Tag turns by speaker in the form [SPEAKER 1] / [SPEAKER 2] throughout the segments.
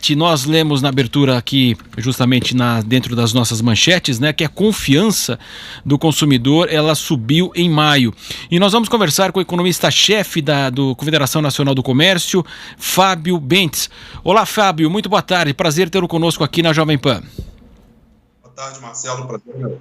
[SPEAKER 1] parte, nós lemos na abertura aqui, justamente dentro das nossas manchetes, né, que a confiança do consumidor, ela subiu em maio. E nós vamos conversar com o economista-chefe do Confederação Nacional do Comércio, Fábio Bentes. Olá, Fábio, muito boa tarde, prazer tê-lo conosco aqui na Jovem Pan.
[SPEAKER 2] Boa tarde, Marcelo, prazer.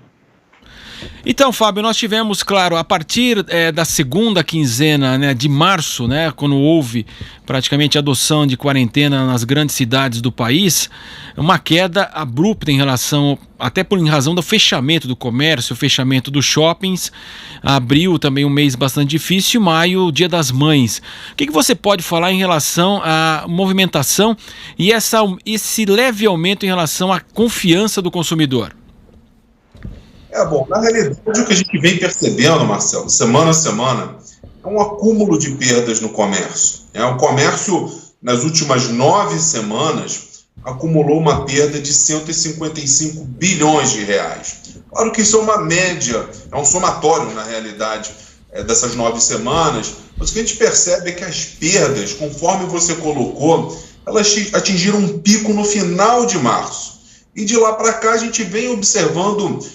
[SPEAKER 1] Então, Fábio, nós tivemos, claro, a partir da segunda quinzena, né, de março, né, quando houve praticamente a adoção de quarentena nas grandes cidades do país, uma queda abrupta em razão do fechamento do comércio, fechamento dos shoppings. Abril também um mês bastante difícil, maio, o Dia das Mães. O que você pode falar em relação à movimentação e esse leve aumento em relação à confiança do consumidor?
[SPEAKER 2] Bom, na realidade o que a gente vem percebendo, Marcelo, semana a semana, é um acúmulo de perdas no comércio. O comércio, nas últimas 9 semanas, acumulou uma perda de 155 bilhões de reais. Claro que isso é uma média, é um somatório, na realidade, dessas 9 semanas, mas o que a gente percebe é que as perdas, conforme você colocou, elas atingiram um pico no final de março. E de lá para cá a gente vem observando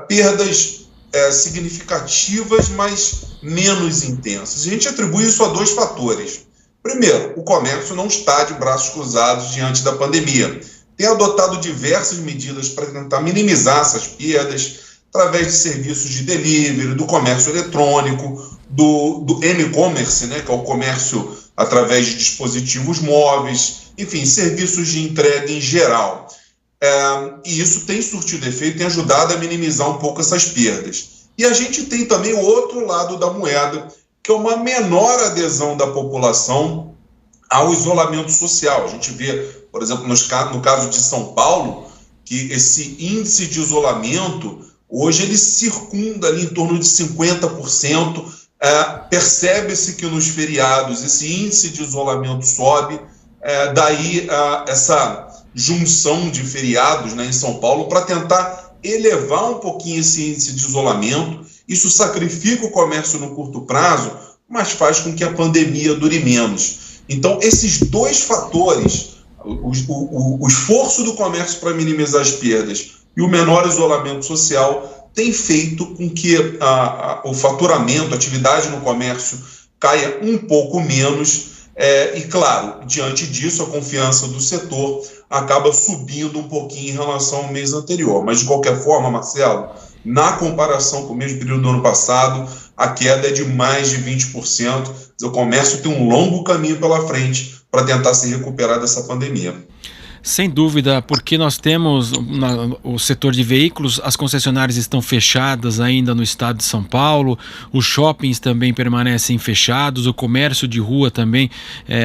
[SPEAKER 2] perdas significativas, mas menos intensas. A gente atribui isso a 2 fatores. Primeiro, o comércio não está de braços cruzados diante da pandemia. Tem adotado diversas medidas para tentar minimizar essas perdas, através de serviços de delivery, do comércio eletrônico, do e-commerce, né, que é o comércio através de dispositivos móveis, enfim, serviços de entrega em geral. E isso tem surtido efeito, tem ajudado a minimizar um pouco essas perdas. E a gente tem também o outro lado da moeda, que é uma menor adesão da população ao isolamento social. A gente vê, por exemplo, no caso de São Paulo, que esse índice de isolamento, hoje ele circunda ali em torno de 50%. Percebe-se que nos feriados esse índice de isolamento sobe, daí essa junção de feriados, né, em São Paulo, para tentar elevar um pouquinho esse índice de isolamento. Isso sacrifica o comércio no curto prazo, mas faz com que a pandemia dure menos. Então, esses 2 fatores, o esforço do comércio para minimizar as perdas e o menor isolamento social, tem feito com que o faturamento, a atividade no comércio caia um pouco menos. E, claro, diante disso, a confiança do setor acaba subindo um pouquinho em relação ao mês anterior. Mas, de qualquer forma, Marcelo, na comparação com o mesmo período do ano passado, a queda é de mais de 20%. O comércio tem um longo caminho pela frente para tentar se recuperar dessa pandemia.
[SPEAKER 1] Sem dúvida, porque nós temos o setor de veículos, as concessionárias estão fechadas ainda no estado de São Paulo, os shoppings também permanecem fechados, o comércio de rua também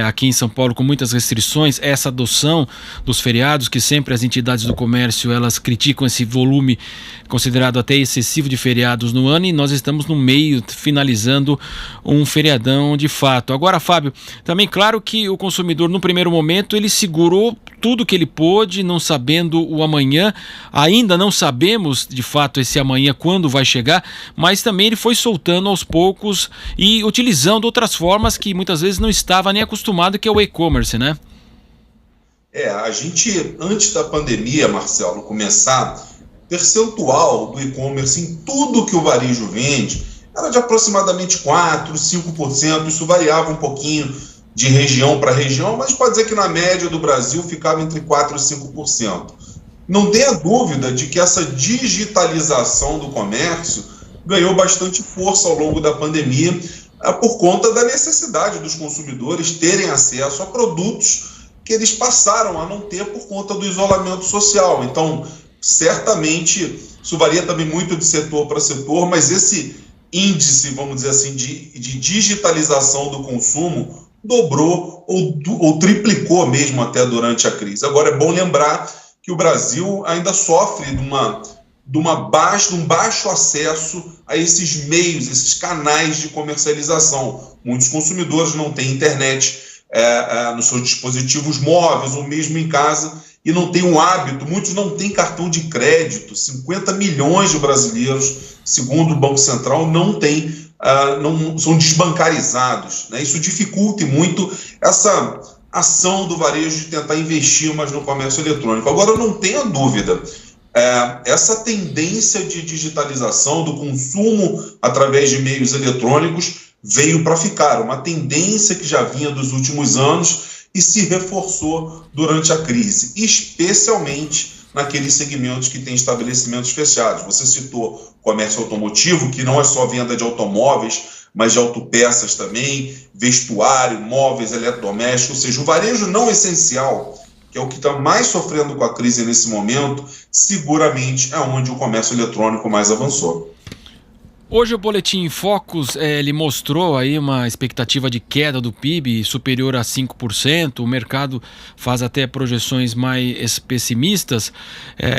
[SPEAKER 1] aqui em São Paulo com muitas restrições, essa adoção dos feriados, que sempre as entidades do comércio elas criticam esse volume considerado até excessivo de feriados no ano, e nós estamos no meio, finalizando um feriadão de fato. Agora, Fábio, também claro que o consumidor no primeiro momento ele segurou tudo que ele pôde, não sabendo o amanhã. Ainda não sabemos de fato esse amanhã quando vai chegar, mas também ele foi soltando aos poucos e utilizando outras formas que muitas vezes não estava nem acostumado, que é o e-commerce, né?
[SPEAKER 2] A gente, antes da pandemia, Marcelo, começar, o percentual do e-commerce em tudo que o varejo vende era de aproximadamente 4%, 5%, isso variava um pouquinho de região para região, mas pode dizer que na média do Brasil ficava entre 4% e 5%. Não tenha dúvida de que essa digitalização do comércio ganhou bastante força ao longo da pandemia, por conta da necessidade dos consumidores terem acesso a produtos que eles passaram a não ter por conta do isolamento social. Então, certamente, isso varia também muito de setor para setor, mas esse índice, vamos dizer assim, de digitalização do consumo dobrou ou triplicou mesmo até durante a crise. Agora, é bom lembrar que o Brasil ainda sofre de um baixo acesso a esses meios, esses canais de comercialização. Muitos consumidores não têm internet nos seus dispositivos móveis ou mesmo em casa e não têm um hábito, muitos não têm cartão de crédito. 50 milhões de brasileiros, segundo o Banco Central, não têm, não são desbancarizados, né? Isso dificulta muito ação do varejo de tentar investir mais no comércio eletrônico. Agora, não tenha dúvida, essa tendência de digitalização do consumo através de meios eletrônicos veio para ficar, uma tendência que já vinha dos últimos anos e se reforçou durante a crise, especialmente naqueles segmentos que têm estabelecimentos fechados. Você citou comércio automotivo, que não é só venda de automóveis, mas de autopeças também, vestuário, móveis, eletrodomésticos, ou seja, o varejo não essencial, que é o que está mais sofrendo com a crise nesse momento, seguramente é onde o comércio eletrônico mais avançou.
[SPEAKER 1] Hoje o Boletim Focus ele mostrou aí uma expectativa de queda do PIB superior a 5%, o mercado faz até projeções mais pessimistas,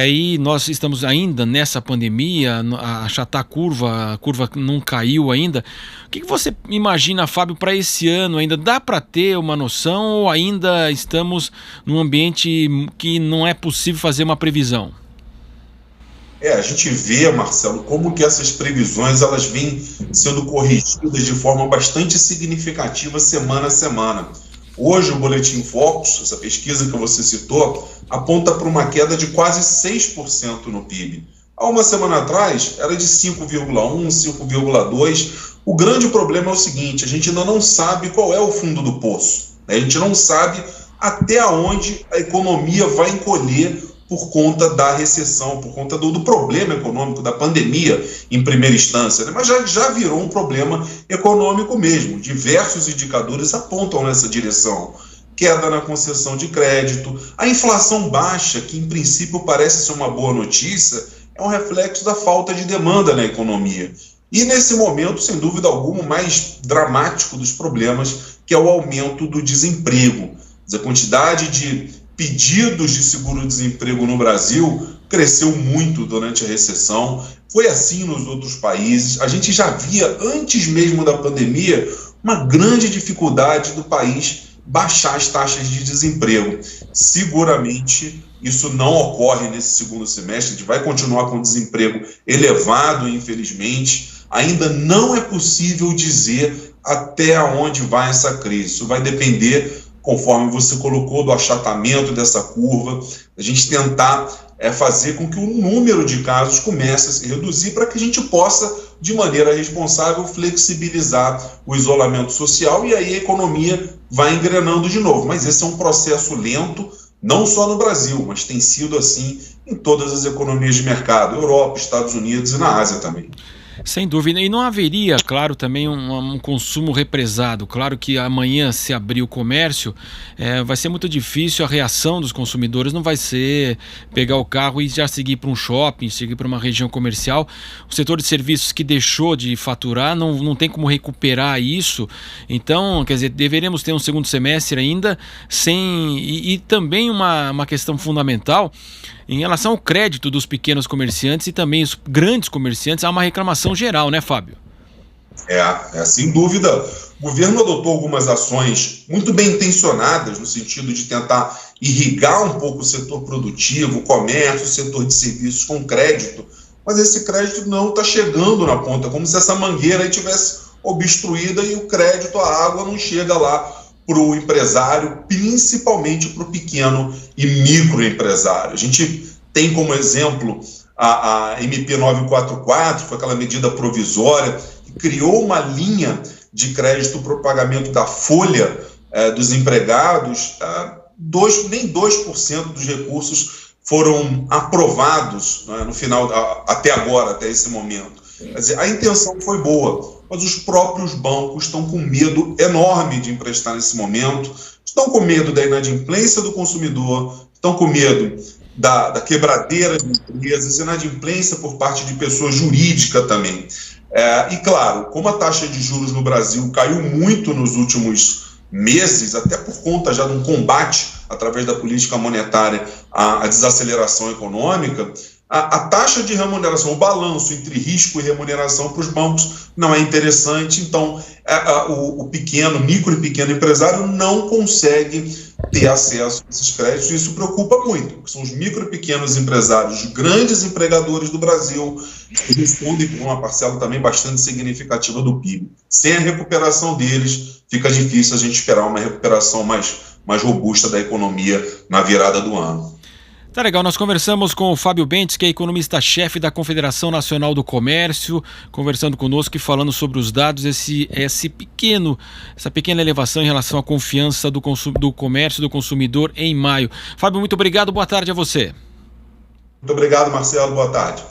[SPEAKER 1] e nós estamos ainda nessa pandemia, a achatar a curva não caiu ainda. O que você imagina, Fábio, para esse ano ainda? Dá para ter uma noção ou ainda estamos num ambiente que não é possível fazer uma previsão?
[SPEAKER 2] A gente vê, Marcelo, como que essas previsões elas vêm sendo corrigidas de forma bastante significativa semana a semana. Hoje o Boletim Focus, essa pesquisa que você citou, aponta para uma queda de quase 6% no PIB. Há uma semana atrás era de 5,1%, 5,2%. O grande problema é o seguinte, a gente ainda não sabe qual é o fundo do poço. A gente não sabe até onde a economia vai encolher por conta da recessão, por conta do problema econômico, da pandemia em primeira instância, né? Mas já virou um problema econômico mesmo. Diversos indicadores apontam nessa direção. Queda na concessão de crédito, a inflação baixa, que em princípio parece ser uma boa notícia, é um reflexo da falta de demanda na economia. E nesse momento, sem dúvida alguma, o mais dramático dos problemas, que é o aumento do desemprego. A quantidade de pedidos de seguro-desemprego no Brasil cresceu muito durante a recessão, foi assim nos outros países. A gente já via, antes mesmo da pandemia, uma grande dificuldade do país baixar as taxas de desemprego. Seguramente isso não ocorre nesse segundo semestre, a gente vai continuar com desemprego elevado, infelizmente. Ainda não é possível dizer até onde vai essa crise. Isso vai depender, conforme você colocou, do achatamento dessa curva, a gente tentar fazer com que o número de casos comece a se reduzir para que a gente possa, de maneira responsável, flexibilizar o isolamento social e aí a economia vai engrenando de novo. Mas esse é um processo lento, não só no Brasil, mas tem sido assim em todas as economias de mercado, Europa, Estados Unidos e na Ásia também.
[SPEAKER 1] Sem dúvida, e não haveria, claro, também um consumo represado. Claro que amanhã, se abrir o comércio, vai ser muito difícil, a reação dos consumidores não vai ser pegar o carro e já seguir para um shopping, seguir para uma região comercial. O setor de serviços que deixou de faturar não tem como recuperar isso. Então, quer dizer, deveremos ter um segundo semestre ainda sem... E também uma questão fundamental em relação ao crédito dos pequenos comerciantes e também os grandes comerciantes. Há uma reclamação geral, né, Fábio?
[SPEAKER 2] Sem dúvida. O governo adotou algumas ações muito bem intencionadas no sentido de tentar irrigar um pouco o setor produtivo, o comércio, o setor de serviços com crédito, mas esse crédito não está chegando na ponta, como se essa mangueira aí tivesse obstruída e o crédito, a água não chega lá para o empresário, principalmente para o pequeno e microempresário. A gente tem como exemplo a MP 944, foi aquela medida provisória que criou uma linha de crédito para o pagamento da folha dos empregados. Nem 2% dos recursos foram aprovados, né, no final, até agora, até esse momento. Quer dizer, a intenção foi boa, mas os próprios bancos estão com medo enorme de emprestar nesse momento, estão com medo da inadimplência do consumidor, estão com medo da quebradeira de empresas, inadimplência por parte de pessoa jurídica também. E claro, como a taxa de juros no Brasil caiu muito nos últimos meses, até por conta já de um combate através da política monetária à desaceleração econômica, a taxa de remuneração, o balanço entre risco e remuneração para os bancos não é interessante, então o micro e pequeno empresário não consegue ter acesso a esses créditos, e isso preocupa muito, porque são os micro e pequenos empresários, os grandes empregadores do Brasil, que respondem por uma parcela também bastante significativa do PIB. Sem a recuperação deles, fica difícil a gente esperar uma recuperação mais mais robusta da economia na virada do ano.
[SPEAKER 1] Tá legal, nós conversamos com o Fábio Bentes, que é economista-chefe da Confederação Nacional do Comércio, conversando conosco e falando sobre os dados, essa pequena elevação em relação à confiança do comércio, do consumidor em maio. Fábio, muito obrigado, boa tarde a você.
[SPEAKER 2] Muito obrigado, Marcelo, boa tarde.